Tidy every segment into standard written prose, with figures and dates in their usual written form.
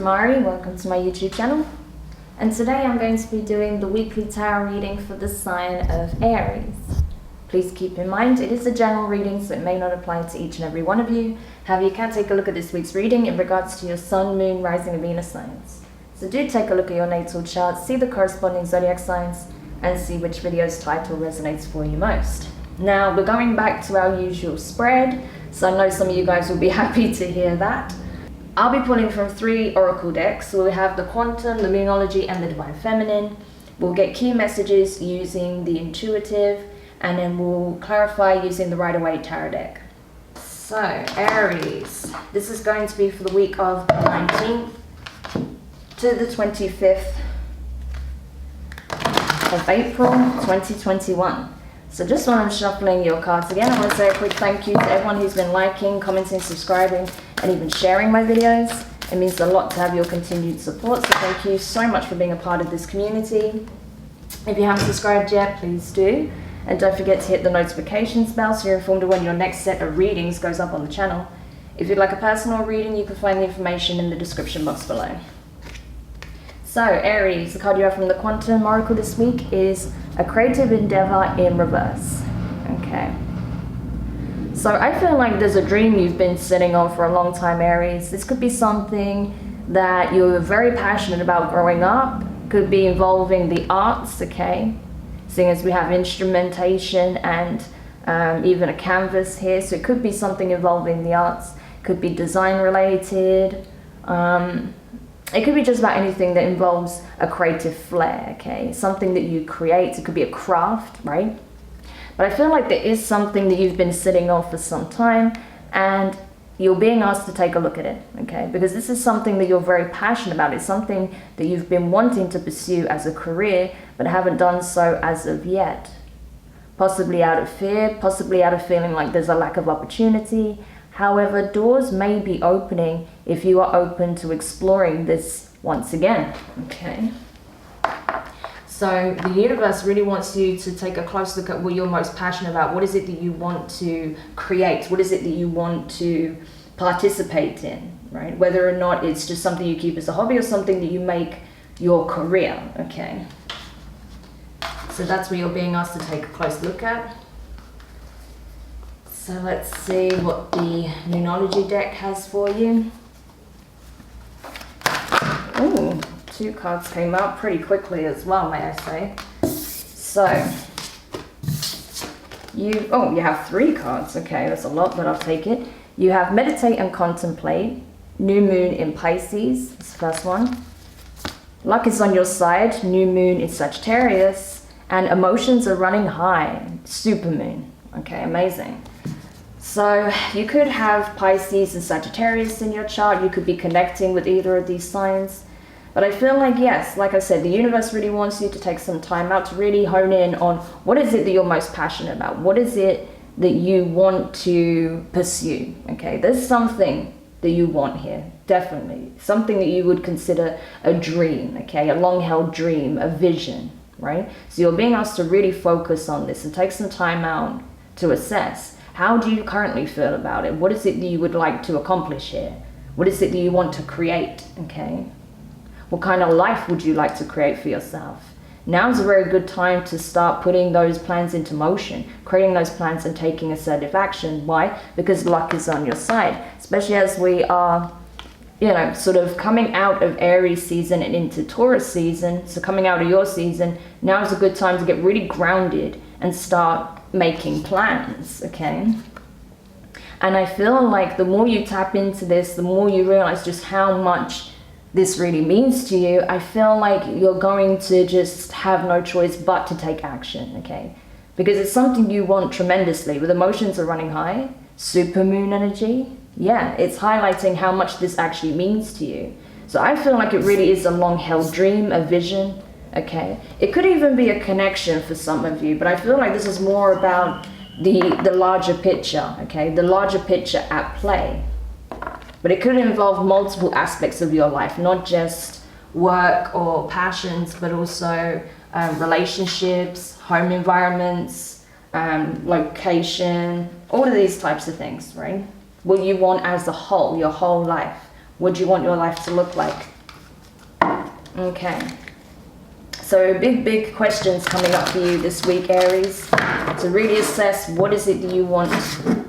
Demari, welcome to my YouTube channel. And today I'm going to be doing the weekly tarot reading for the sign of Aries. Please keep in mind it is a general reading, so it may not apply to each and every one of you. However, you can take a look at this week's reading in regards to your sun, moon, rising and Venus signs. So do take a look at your natal chart, see the corresponding zodiac signs, and see which video's title resonates for you most. Now, we're going back to our usual spread, so I know some of you guys will be happy to hear that. I'll be pulling from 3 oracle decks. So we have the Quantum, the Moonology, and the Divine Feminine. We'll get key messages using the Intuitive, and then we'll clarify using the Waite tarot deck. So, Aries, this is going to be for the week of the 19th to the 25th of April 2021. So just when I'm shuffling your cards again, I want to say a quick thank you to everyone who's been liking, commenting, subscribing, and even sharing my videos. It means a lot to have your continued support, so thank you so much for being a part of this community. If you haven't subscribed yet, please do. And don't forget to hit the notifications bell so you're informed of when your next set of readings goes up on the channel. If you'd like a personal reading, you can find the information in the description box below. So, Aries, the card you have from the Quantum Oracle this week is a creative endeavor in reverse. Okay. So I feel like there's a dream you've been sitting on for a long time, Aries. This could be something that you're very passionate about growing up. Could be involving the arts, okay? Seeing as we have instrumentation and even a canvas here. So it could be something involving the arts. Could be design related. It could be just about anything that involves a creative flair, okay? Something that you create. It could be a craft, right? But I feel like there is something that you've been sitting on for some time and you're being asked to take a look at it, okay? Because this is something that you're very passionate about. It's something that you've been wanting to pursue as a career, but haven't done so as of yet. Possibly out of fear, possibly out of feeling like there's a lack of opportunity. However, doors may be opening if you are open to exploring this once again, okay? So the universe really wants you to take a close look at what you're most passionate about. What is it that you want to create? What is it that you want to participate in, right? Whether or not it's just something you keep as a hobby or something that you make your career, okay? So that's what you're being asked to take a close look at. So let's see what the Moonology deck has for you. Ooh, 2 cards came out pretty quickly as well, may I say. So, you have 3 cards. Okay, that's a lot, but I'll take it. You have Meditate and Contemplate, New Moon in Pisces, that's the first one. Luck is on your side, New Moon in Sagittarius, and Emotions are running high, Super Moon. Okay, amazing. So you could have Pisces and Sagittarius in your chart. You could be connecting with either of these signs. But I feel like, yes, like I said, the universe really wants you to take some time out to really hone in on what is it that you're most passionate about? What is it that you want to pursue? Okay, there's something that you want here, definitely. Something that you would consider a dream, okay? A long-held dream, a vision, right? So you're being asked to really focus on this and take some time out to assess. How do you currently feel about it? What is it that you would like to accomplish here? What is it that you want to create, okay? What kind of life would you like to create for yourself? Now's a very good time to start putting those plans into motion, creating those plans and taking assertive action. Why? Because luck is on your side, especially as we are, sort of coming out of Aries season and into Taurus season. So coming out of your season, now is a good time to get really grounded and start making plans, okay? And I feel like the more you tap into this, the more you realize just how much this really means to you. I feel like you're going to just have no choice but to take action, okay? Because it's something you want tremendously. With Emotions are running high, super moon energy, yeah, it's highlighting how much this actually means to you. So I feel like it really is a long-held dream, a vision, okay? It could even be a connection for some of you, but I feel like this is more about the larger picture, okay? The larger picture at play. But it could involve multiple aspects of your life, not just work or passions, but also relationships, home environments, location, all of these types of things, right? What you want as a whole, your whole life. What do you want your life to look like Okay. So big questions coming up for you this week, Aries. To really assess what is it that you want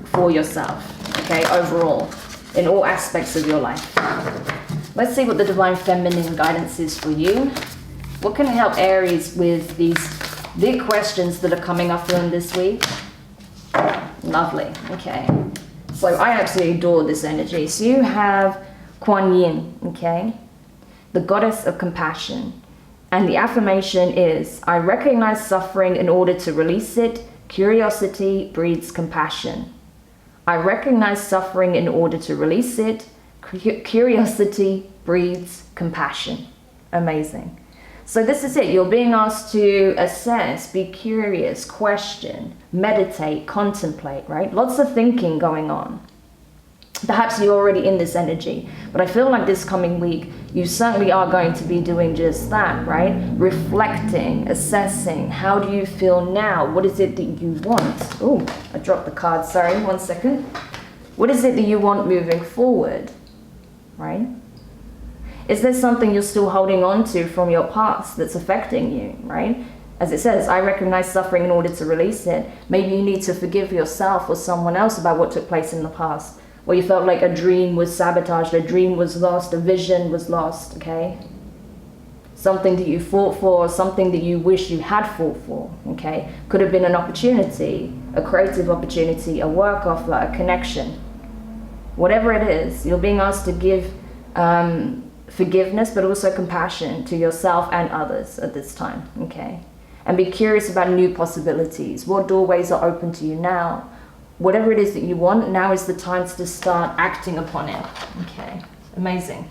for yourself, okay, overall, in all aspects of your life. Let's see what the Divine Feminine guidance is for you. What can help Aries with these big questions that are coming up for them this week? Lovely, okay. So I absolutely adore this energy. So you have Kuan Yin, okay, the goddess of compassion. And the affirmation is, I recognize suffering in order to release it. Curiosity breeds compassion. I recognize suffering in order to release it. Curiosity breeds compassion. Amazing. So this is it. You're being asked to assess, be curious, question, meditate, contemplate, right? Lots of thinking going on. Perhaps you're already in this energy, but I feel like this coming week, you certainly are going to be doing just that, right? Reflecting, assessing, how do you feel now? What is it that you want? Oh, I dropped the card, sorry, 1 second. What is it that you want moving forward, right? Is there something you're still holding on to from your past that's affecting you, right? As it says, I recognize suffering in order to release it. Maybe you need to forgive yourself or someone else about what took place in the past, where you felt like a dream was sabotaged, a dream was lost, a vision was lost, okay? Something that you fought for, something that you wish you had fought for, okay? Could have been an opportunity, a creative opportunity, a work offer, a connection. Whatever it is, you're being asked to give forgiveness, but also compassion to yourself and others at this time, okay? And be curious about new possibilities. What doorways are open to you now? Whatever it is that you want, now is the time to start acting upon it. Okay, amazing.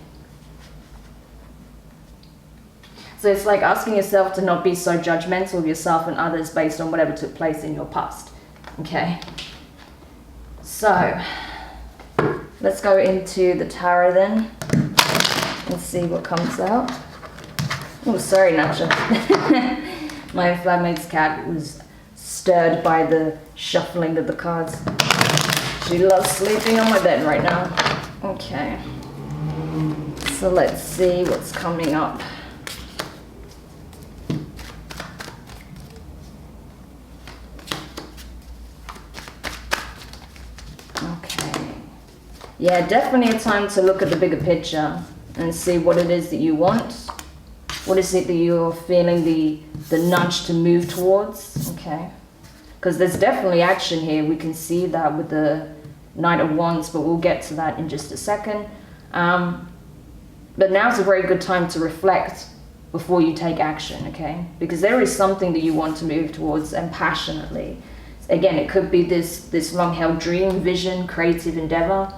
So it's like asking yourself to not be so judgmental of yourself and others based on whatever took place in your past. Okay. So, let's go into the tarot then and see what comes out. Oh, sorry, Nacha. My flatmate's cat was stirred by the shuffling of the cards. She loves sleeping on my bed right now. Okay. So let's see what's coming up. Okay. Yeah, definitely a time to look at the bigger picture and see what it is that you want. What is it that you're feeling the nudge to move towards? Okay. Because there's definitely action here. We can see that with the Knight of Wands, but we'll get to that in just a second. But now's a very good time to reflect before you take action, okay? Because there is something that you want to move towards, and passionately. Again, it could be this long-held dream, vision, creative endeavor,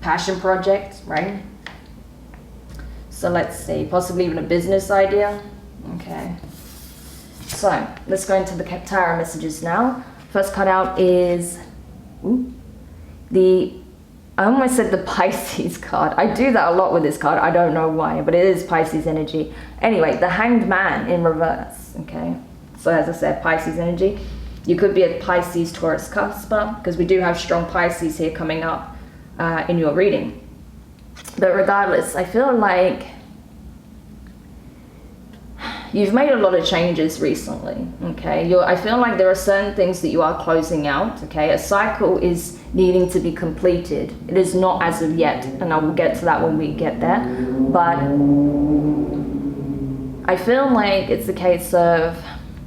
passion project, right? So let's see, possibly even a business idea. Okay. So let's go into the tarot messages now. First card out is I almost said the Pisces card. I do that a lot with this card. I don't know why, but it is Pisces energy. Anyway, the Hanged Man in reverse. Okay. So as I said, Pisces energy. You could be a Pisces Taurus cusper, because we do have strong Pisces here coming up in your reading. But regardless, I feel like you've made a lot of changes recently, okay? I feel like there are certain things that you are closing out, okay? A cycle is needing to be completed. It is not as of yet, and I will get to that when we get there. But I feel like it's a case of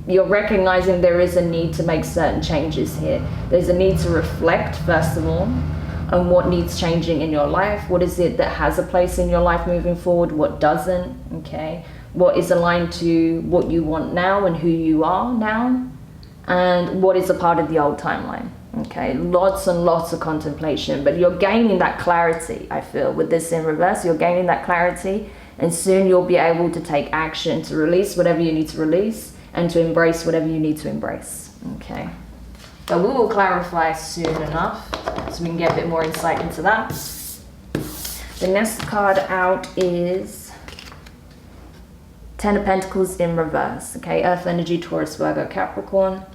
you're recognizing there is a need to make certain changes here. There's a need to reflect, first of all, on what needs changing in your life. What is it that has a place in your life moving forward? What doesn't, okay? What is aligned to what you want now and who you are now, and what is a part of the old timeline, okay? Lots and lots of contemplation, but you're gaining that clarity, I feel, with this in reverse. You're gaining that clarity, and soon you'll be able to take action to release whatever you need to release and to embrace whatever you need to embrace, okay? But we will clarify soon enough so we can get a bit more insight into that. The next card out is Ten of Pentacles in reverse, okay? Earth energy, Taurus, Virgo, Capricorn.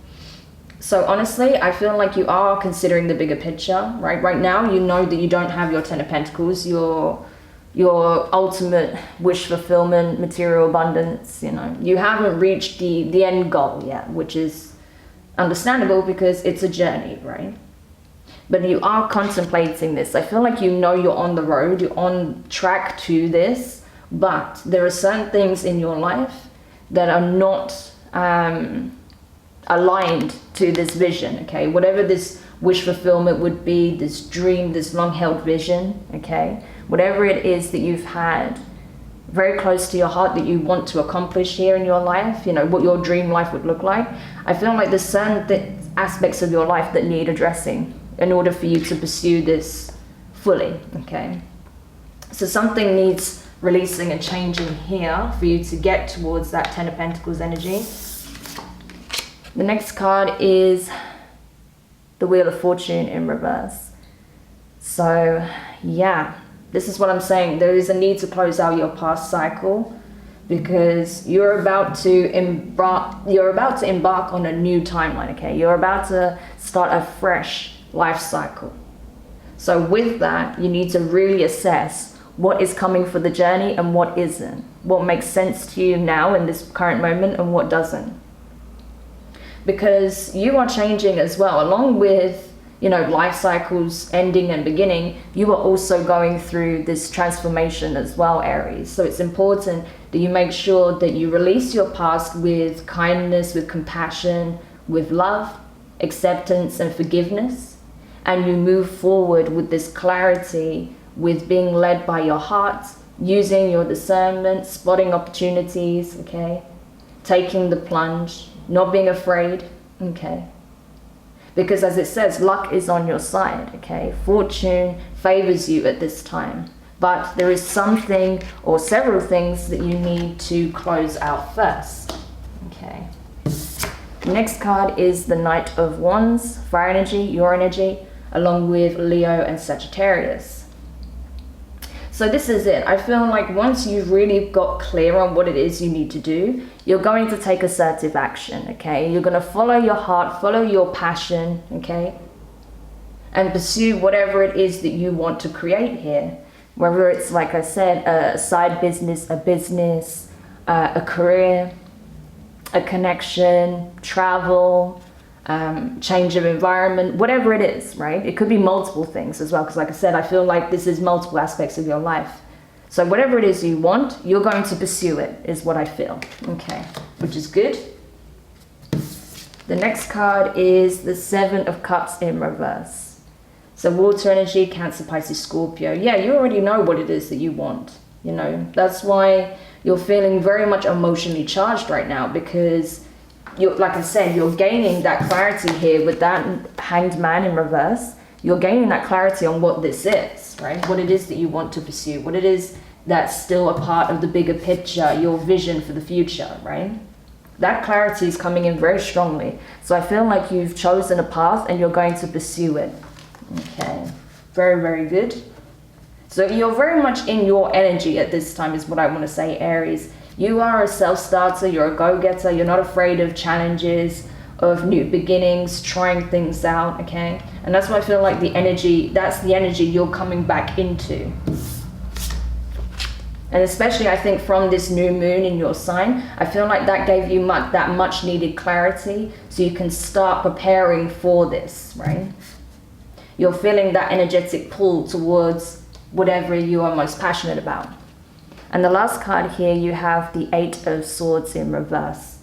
So honestly, I feel like you are considering the bigger picture, right? Right now, you know that you don't have your Ten of Pentacles. You're your ultimate wish fulfillment, material abundance. You know, you haven't reached the end goal yet, which is understandable because it's a journey, right? But you are contemplating this. I feel like you know you're on the road, you're on track to this, but there are certain things in your life that are not aligned to this vision, okay? Whatever this wish fulfillment would be, this dream, this long-held vision, okay? Whatever it is that you've had very close to your heart that you want to accomplish here in your life, you know, what your dream life would look like. I feel like there's certain aspects of your life that need addressing in order for you to pursue this fully, okay? So something needs releasing and changing here for you to get towards that Ten of Pentacles energy. The next card is the Wheel of Fortune in reverse. So yeah, this is what I'm saying. There is a need to close out your past cycle because you're about to embark on a new timeline, okay? You're about to start a fresh life cycle. So with that, you need to really assess what is coming for the journey and what isn't. What makes sense to you now in this current moment and what doesn't. Because you are changing as well. Along with, you know, life cycles ending and beginning, you are also going through this transformation as well, Aries. So it's important that you make sure that you release your past with kindness, with compassion, with love, acceptance and forgiveness. And you move forward with this clarity, with being led by your heart, using your discernment, spotting opportunities, okay? Taking the plunge, not being afraid, okay? Because as it says, luck is on your side, okay? Fortune favors you at this time. But there is something or several things that you need to close out first, okay? Next card is the Knight of Wands, fire energy, your energy, along with Leo and Sagittarius. So this is it. I feel like once you've really got clear on what it is you need to do, you're going to take assertive action, okay? You're going to follow your heart, follow your passion, okay? And pursue whatever it is that you want to create here. Whether it's, like I said, a side business, a career, a connection, travel, change of environment, whatever it is, right? It could be multiple things as well, because like I said, I feel like this is multiple aspects of your life. So whatever it is you want, you're going to pursue it, is what I feel, okay? Which is good. The next card is the Seven of Cups in reverse. So water energy, Cancer, Pisces, Scorpio. Yeah, you already know what it is that you want, you know? That's why you're feeling very much emotionally charged right now, because like I said, you're gaining that clarity here with that Hanged Man in reverse. You're gaining that clarity on what this is, right? What it is that you want to pursue, what it is that's still a part of the bigger picture, your vision for the future, right? That clarity is coming in very strongly. So I feel like you've chosen a path and you're going to pursue it. Okay, very, very good. So you're very much in your energy at this time is what I want to say, Aries. You are a self-starter, you're a go-getter, you're not afraid of challenges, of new beginnings, trying things out, okay? And that's why I feel like the energy, that's the energy you're coming back into. And especially I think from this new moon in your sign, I feel like that gave you that much needed clarity so you can start preparing for this, right? You're feeling that energetic pull towards whatever you are most passionate about. And the last card here, you have the Eight of Swords in reverse.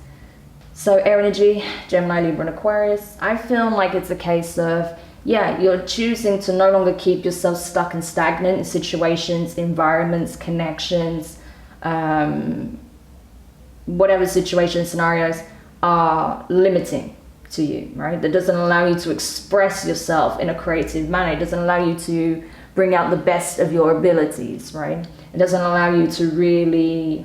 So air energy, Gemini, Libra, and Aquarius. I feel like it's a case of, yeah, you're choosing to no longer keep yourself stuck and stagnant in situations, environments, connections, whatever situation scenarios are limiting to you, right? That doesn't allow you to express yourself in a creative manner. It doesn't allow you to bring out the best of your abilities, right? It doesn't allow you to really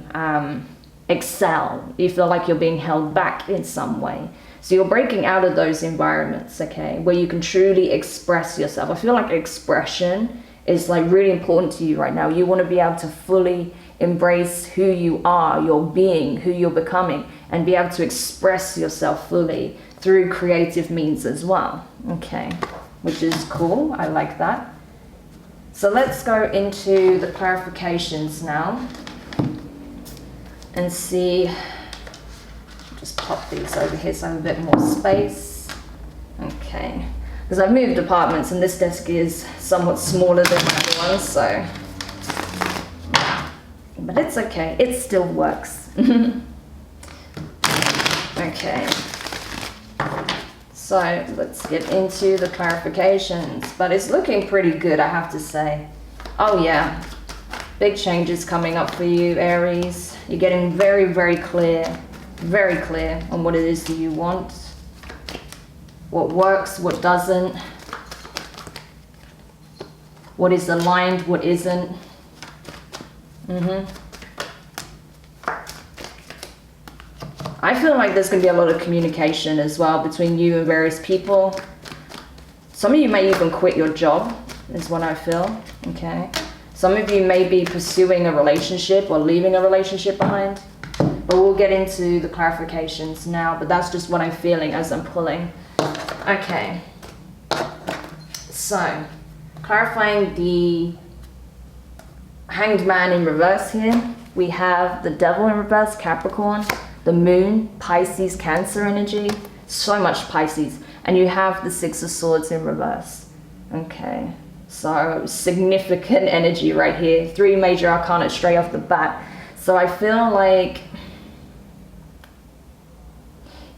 excel. You feel like you're being held back in some way. So you're breaking out of those environments, okay, where you can truly express yourself. I feel like expression is like really important to you right now. You want to be able to fully embrace who you are, your being, who you're becoming, and be able to express yourself fully through creative means as well, okay, which is cool. I like that. So let's go into the clarifications now and see. Just pop these over here so I have a bit more space. Okay, because I've moved apartments and this desk is somewhat smaller than my other ones, so but it's okay, it still works. Okay, so let's get into the clarifications, but it's looking pretty good, I have to say. Oh yeah, big changes coming up for you, Aries. You're getting very clear on what it is that you want, what works, what doesn't, what is aligned, what isn't. I feel like there's going to be a lot of communication as well between you and various people. Some of you may even quit your job, is what I feel, okay? Some of you may be pursuing a relationship or leaving a relationship behind. But we'll get into the clarifications now, but that's just what I'm feeling as I'm pulling. Okay. So, clarifying the Hanged Man in reverse here. We have the Devil in reverse, Capricorn, the Moon, Pisces, Cancer energy, so much Pisces. And you have the Six of Swords in reverse. Okay, so significant energy right here. 3 major arcana straight off the bat. So I feel like,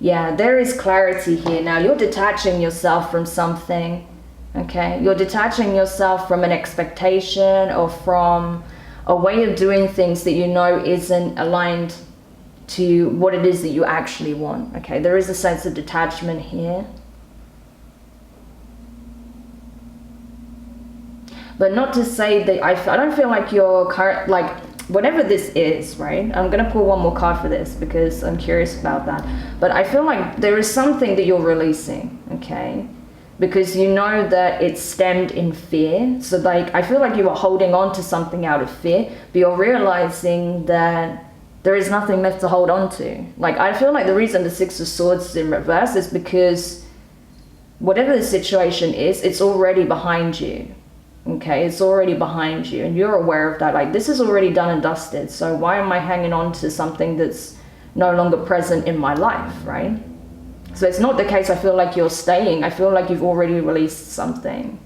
yeah, there is clarity here. Now you're detaching yourself from something, okay? You're detaching yourself from an expectation or from a way of doing things that you know isn't aligned to what it is that you actually want, okay? There is a sense of detachment here. But not to say that I don't feel like you're current, like, whatever this is, right? I'm gonna pull one more card for this because I'm curious about that. But I feel like there is something that you're releasing, okay? Because you know that it's stemmed in fear. So like, I feel like you were holding on to something out of fear, but you're realizing that there is nothing left to hold on to. Like, I feel like the reason the Six of Swords is in reverse is because whatever the situation is, it's already behind you. Okay, it's already behind you and you're aware of that. Like, this is already done and dusted. So why am I hanging on to something that's no longer present in my life, right? So it's not the case I feel like you're staying. I feel like you've already released something.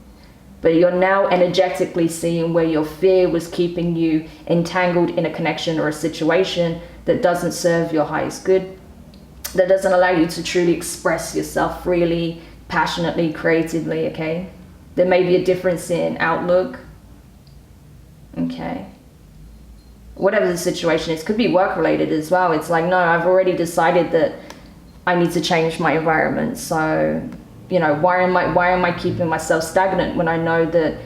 But you're now energetically seeing where your fear was keeping you entangled in a connection or a situation that doesn't serve your highest good, that doesn't allow you to truly express yourself freely, passionately, creatively, okay? There may be a difference in outlook, okay? Whatever the situation is, could be work related as well. It's like, no, I've already decided that I need to change my environment. So, you know, why am I keeping myself stagnant when I know that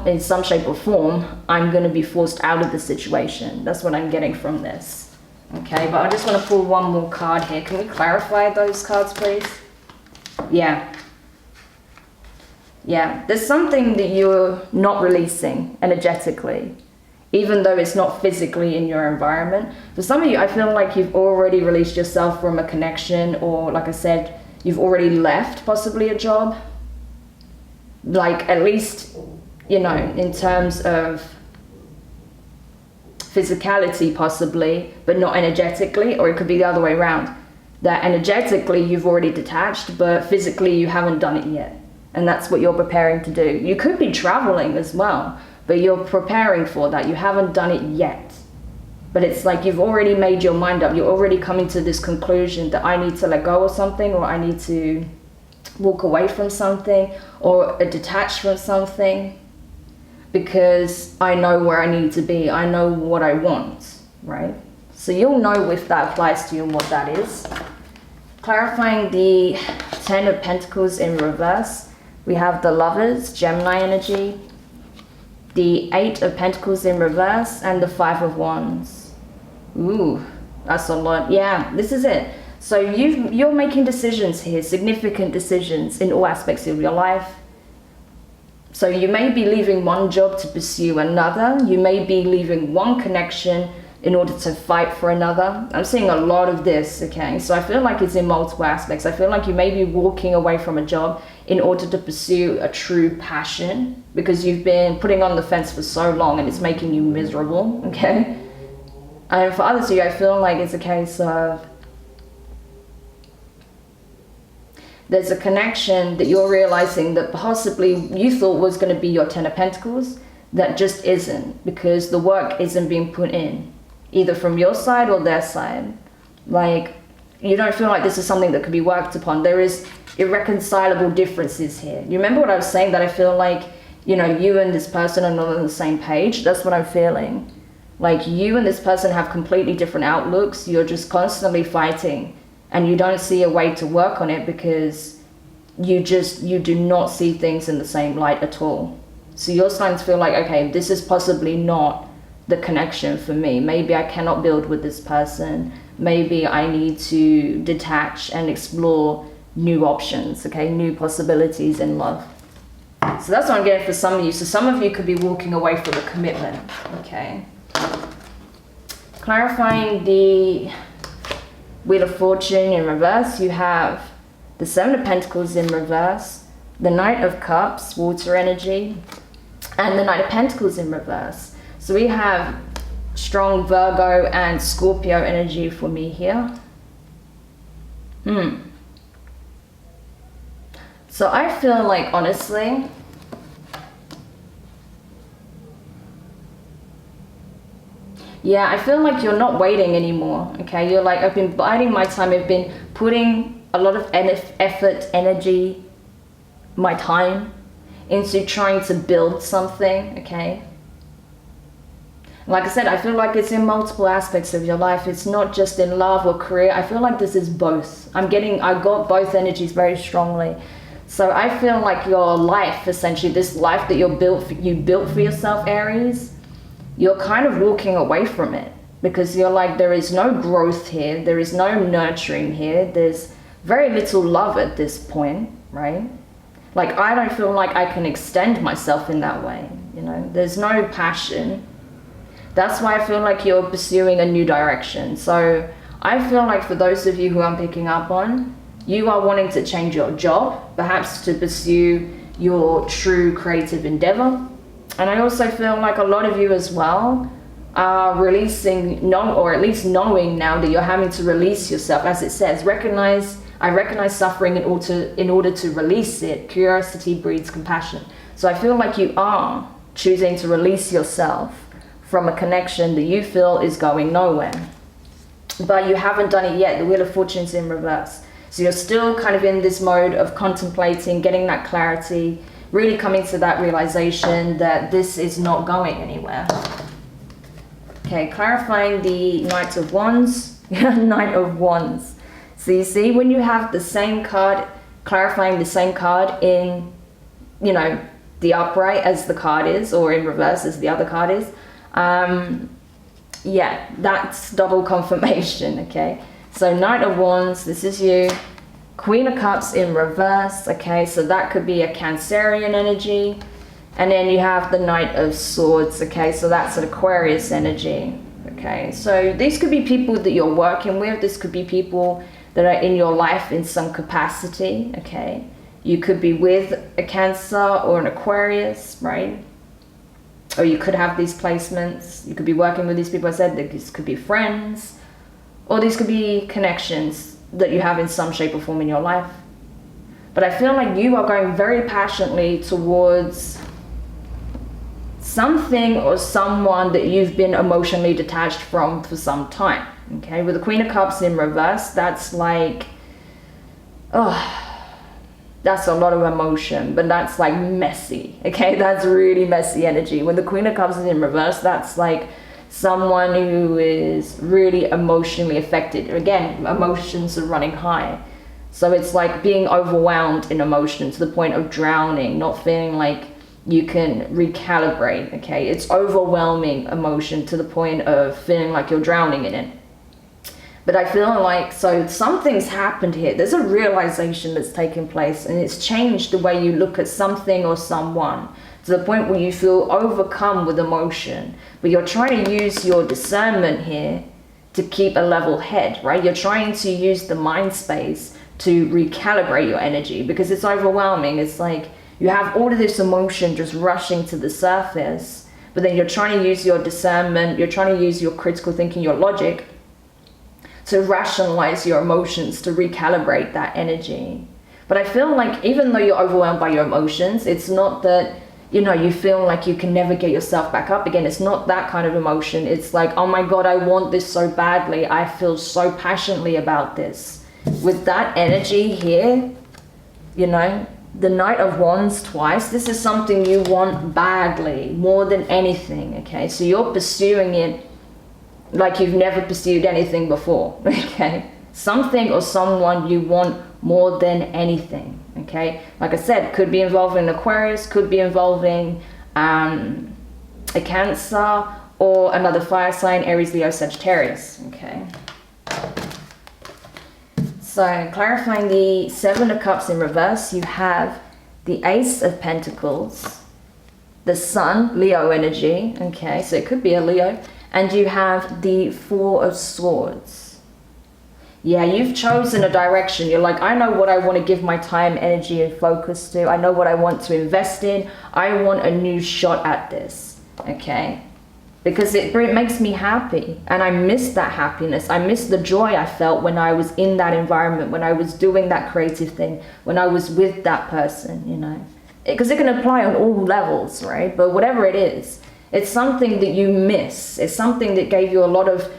in some shape or form, I'm going to be forced out of the situation? That's what I'm getting from this. Okay, but I just want to pull one more card here. Can we clarify those cards, please? Yeah. Yeah, there's something that you're not releasing energetically, even though it's not physically in your environment. For some of you, I feel like you've already released yourself from a connection, or like I said, you've already left possibly a job. Like, at least, you know, in terms of physicality possibly, but not energetically, or it could be the other way around. That energetically you've already detached, but physically you haven't done it yet. And that's what you're preparing to do. You could be traveling as well, but you're preparing for that. You haven't done it yet. But it's like you've already made your mind up. You're already coming to this conclusion that I need to let go of something, or I need to walk away from something, or detach from something, because I know where I need to be. I know what I want, right? So you'll know if that applies to you and what that is. Clarifying the Ten of Pentacles in reverse. We have the Lovers, Gemini energy, the Eight of Pentacles in reverse, and the Five of Wands. Ooh, that's a lot. Yeah, this is it. So you're making decisions here, significant decisions in all aspects of your life. So you may be leaving one job to pursue another. You may be leaving one connection in order to fight for another. I'm seeing a lot of this, okay? So I feel like it's in multiple aspects. I feel like you may be walking away from a job in order to pursue a true passion, because you've been putting on the fence for so long and it's making you miserable, okay? And for others of you, I feel like it's a case of there's a connection that you're realizing that possibly you thought was going to be your Ten of Pentacles, that just isn't, because the work isn't being put in, either from your side or their side. Like, you don't feel like this is something that could be worked upon. There is irreconcilable differences here. You remember what I was saying, that I feel like, you know, you and this person are not on the same page? That's what I'm feeling. Like, you and this person have completely different outlooks. You're just constantly fighting and you don't see a way to work on it because you do not see things in the same light at all. So you're starting to feel like, okay, this is possibly not the connection for me. Maybe I cannot build with this person. Maybe I need to detach and explore new options, okay, new possibilities in love. So that's what I'm getting for some of you. So some of you could be walking away from a commitment, okay. Clarifying the Wheel of Fortune in reverse, you have the Seven of Pentacles in reverse, the Knight of Cups, water energy, and the Knight of Pentacles in reverse. So we have strong Virgo and Scorpio energy for me here. So I feel like, honestly, yeah, I feel like you're not waiting anymore, okay? You're like, I've been biding my time. I've been putting a lot of effort, energy, my time into trying to build something, okay? Like I said, I feel like it's in multiple aspects of your life. It's not just in love or career. I feel like this is both. I got both energies very strongly. So I feel like your life, essentially, this life that you built for yourself, Aries, you're kind of walking away from it because you're like, there is no growth here. There is no nurturing here. There's very little love at this point, right? Like, I don't feel like I can extend myself in that way, you know? There's no passion. That's why I feel like you're pursuing a new direction. So I feel like for those of you who I'm picking up on, you are wanting to change your job, perhaps to pursue your true creative endeavor. And I also feel like a lot of you as well are releasing, or at least knowing now that you're having to release yourself. As it says, I recognize suffering in order to release it. Curiosity breeds compassion. So I feel like you are choosing to release yourself from a connection that you feel is going nowhere. But you haven't done it yet. The Wheel of Fortune's in reverse. So you're still kind of in this mode of contemplating, getting that clarity, really coming to that realization that this is not going anywhere. Okay, clarifying the Knight of Wands. Knight of Wands. So you see, when you have the same card, clarifying the same card in, you know, the upright as the card is, or in reverse as the other card is, yeah, that's double confirmation, okay? So Knight of Wands, this is you. Queen of Cups in reverse, okay? So that could be a Cancerian energy. And then you have the Knight of Swords, okay? So that's an Aquarius energy, okay? So these could be people that you're working with. This could be people that are in your life in some capacity, okay? You could be with a Cancer or an Aquarius, right? Or you could have these placements. You could be working with these people. I said that these could be friends, or these could be connections that you have in some shape or form in your life. But I feel like you are going very passionately towards something or someone that you've been emotionally detached from for some time, okay? With the Queen of Cups in reverse, that's like, oh, that's a lot of emotion, but that's like messy, okay? That's really messy energy. When the Queen of Cups is in reverse, that's like someone who is really emotionally affected. Again, emotions are running high. So it's like being overwhelmed in emotion to the point of drowning, not feeling like you can recalibrate, okay? It's overwhelming emotion to the point of feeling like you're drowning in it. But I feel like, so something's happened here. There's a realization that's taken place, and it's changed the way you look at something or someone, to to the point where you feel overcome with emotion, but you're trying to use your discernment here to keep a level head, right? You're trying to use the mind space to recalibrate your energy because it's overwhelming. It's like you have all of this emotion just rushing to the surface, but then you're trying to use your discernment, you're trying to use your critical thinking, your logic to rationalize your emotions, to recalibrate that energy. But I feel like even though you're overwhelmed by your emotions, it's not that, you know, you feel like you can never get yourself back up again. It's not that kind of emotion. It's like, oh my God, I want this so badly. I feel so passionately about this. With that energy here, you know, the Knight of Wands twice, this is something you want badly, more than anything, okay? So you're pursuing it like you've never pursued anything before, okay? Something or someone you want more than anything, okay? Like I said, could be involving Aquarius, could be involving a Cancer or another fire sign, Aries, Leo, Sagittarius, okay? So clarifying the Seven of Cups in reverse, you have the Ace of Pentacles, the Sun, Leo energy, okay? So it could be a Leo. And you have the Four of Swords. Yeah, you've chosen a direction. You're like, I know what I want to give my time, energy, and focus to. I know what I want to invest in. I want a new shot at this, okay? Because it makes me happy. And I miss that happiness. I miss the joy I felt when I was in that environment, when I was doing that creative thing, when I was with that person, you know? Because it can apply on all levels, right? But whatever it is, it's something that you miss. It's something that gave you a lot of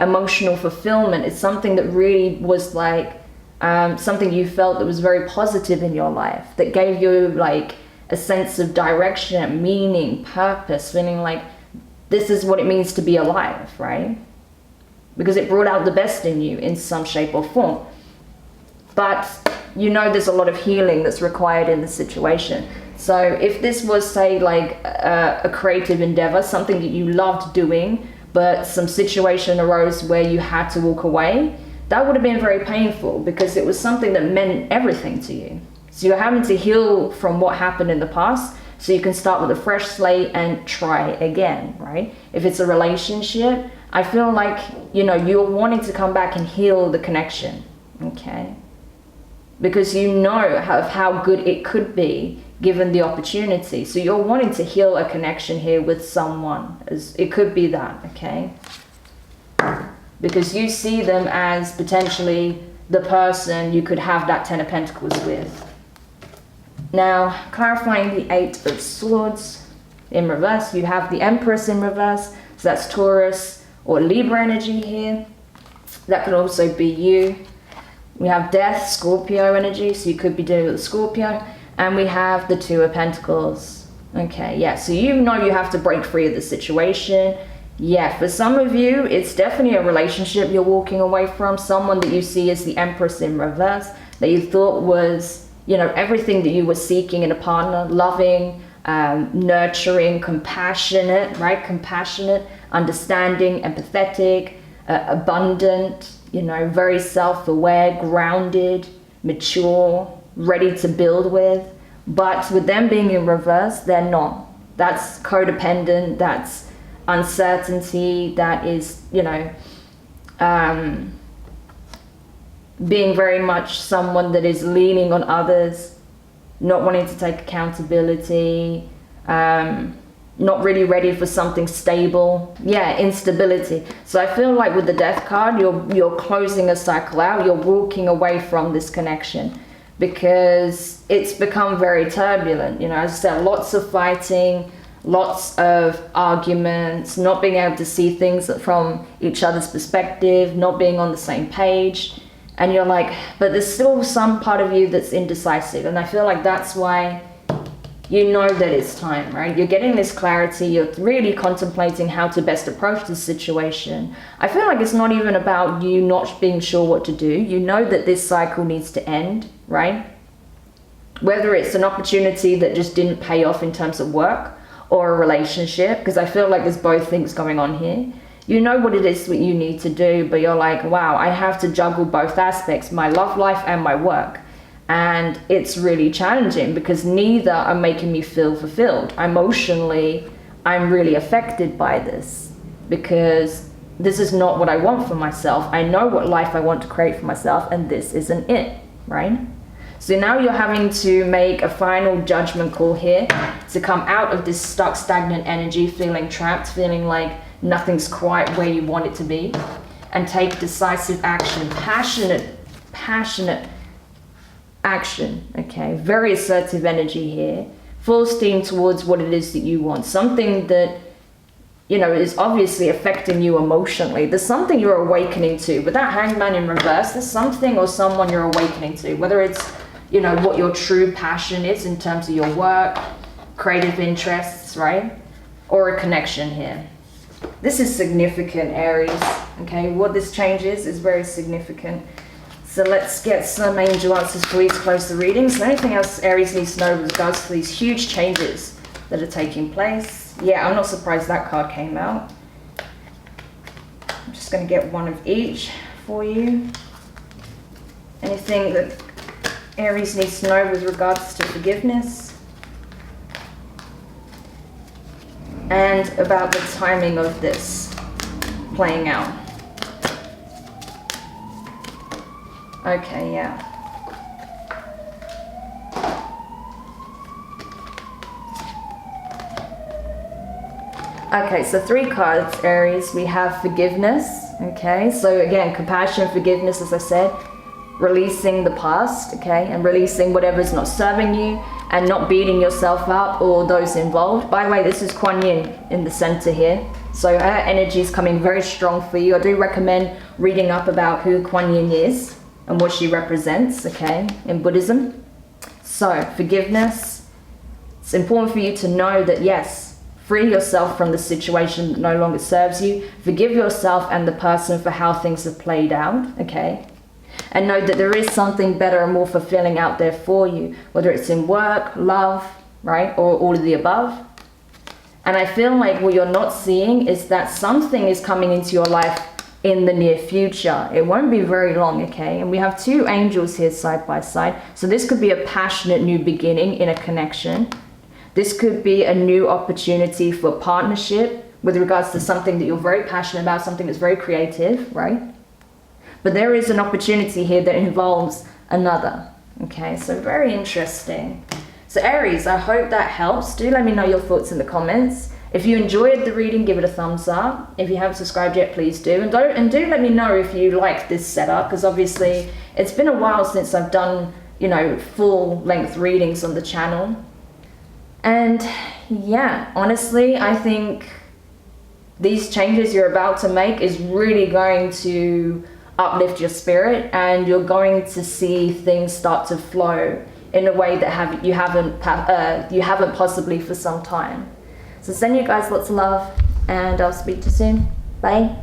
emotional fulfillment. It's something that really was like something you felt that was very positive in your life, that gave you like a sense of direction, meaning, purpose, feeling like this is what it means to be alive, right? Because it brought out the best in you in some shape or form. But you know there's a lot of healing that's required in the situation. So if this was, say, like a creative endeavor, something that you loved doing, but some situation arose where you had to walk away, that would have been very painful because it was something that meant everything to you. So you're having to heal from what happened in the past so you can start with a fresh slate and try again, right? If it's a relationship, I feel like, you know, you're wanting to come back and heal the connection, okay? Because you know how good it could be given the opportunity. So you're wanting to heal a connection here with someone. It could be that, okay? Because you see them as potentially the person you could have that Ten of Pentacles with. Now, clarifying the Eight of Swords in reverse, you have the Empress in reverse. So that's Taurus or Libra energy here. That could also be you. We have Death, Scorpio energy, so you could be dealing with a Scorpio. And we have the Two of Pentacles. Okay, yeah, so you know you have to break free of the situation. Yeah, for some of you, it's definitely a relationship you're walking away from. Someone that you see as the Empress in reverse, that you thought was, you know, everything that you were seeking in a partner. Loving, nurturing, compassionate, right? Compassionate, understanding, empathetic, abundant, you know, very self-aware, grounded, mature, ready to build with. But with them being in reverse, they're not. That's codependent, that's uncertainty, that is, you know, being very much someone that is leaning on others, not wanting to take accountability, not really ready for something stable. Yeah, instability. So I feel like with the Death card, you're closing a cycle out, you're walking away from this connection because it's become very turbulent. You know, as I said, lots of fighting, lots of arguments, not being able to see things from each other's perspective, not being on the same page. And you're like, but there's still some part of you that's indecisive. And I feel like that's why you know that it's time, right? You're getting this clarity. You're really contemplating how to best approach the situation. I feel like it's not even about you not being sure what to do. You know that this cycle needs to end, right? Whether it's an opportunity that just didn't pay off in terms of work or a relationship, because I feel like there's both things going on here. You know what it is what you need to do, but you're like, wow, I have to juggle both aspects, my love life and my work. And it's really challenging because neither are making me feel fulfilled. Emotionally, I'm really affected by this because this is not what I want for myself. I know what life I want to create for myself, and this isn't it, right? So now you're having to make a final judgment call here to come out of this stuck, stagnant energy, feeling trapped, feeling like nothing's quite where you want it to be, and take decisive action, passionate action, okay? Very assertive energy here, full steam towards what it is that you want, something that, you know, is obviously affecting you emotionally. There's something you're awakening to. With that Hangman in reverse, there's something or someone you're awakening to, whether it's, you know, what your true passion is in terms of your work, creative interests, right? Or a connection here. This is significant, Aries, okay? What this changes is very significant. So let's get some angel answers for you to close the reading. So anything else Aries needs to know with regards to these huge changes that are taking place? Yeah, I'm not surprised that card came out. I'm just going to get one of each for you. Anything that Aries needs to know with regards to forgiveness. And about the timing of this playing out. Okay, yeah. Okay, so 3 cards, Aries. We have forgiveness, okay? So again, compassion, forgiveness, as I said. Releasing the past, okay? And releasing whatever's not serving you and not beating yourself up or those involved. By the way, this is Kuan Yin in the center here. So her energy is coming very strong for you. I do recommend reading up about who Kuan Yin is and what she represents, okay, in Buddhism. So, forgiveness. It's important for you to know that, yes, free yourself from the situation that no longer serves you. Forgive yourself and the person for how things have played out, okay? And know that there is something better and more fulfilling out there for you, whether it's in work, love, right, or all of the above. And I feel like what you're not seeing is that something is coming into your life in the near future. It won't be very long, okay? And we have 2 angels here side by side. So this could be a passionate new beginning in a connection. This could be a new opportunity for partnership with regards to something that you're very passionate about, something that's very creative, right? But there is an opportunity here that involves another, okay? So very interesting. So Aries, I hope that helps. Do let me know your thoughts in the comments. If you enjoyed the reading, give it a thumbs up. If you haven't subscribed yet, please do. And do let me know if you like this setup, because obviously it's been a while since I've done, you know, full-length readings on the channel. And yeah, honestly, I think these changes you're about to make is really going to uplift your spirit, and you're going to see things start to flow in a way that you haven't possibly for some time. So send you guys lots of love, and I'll speak to you soon. Bye.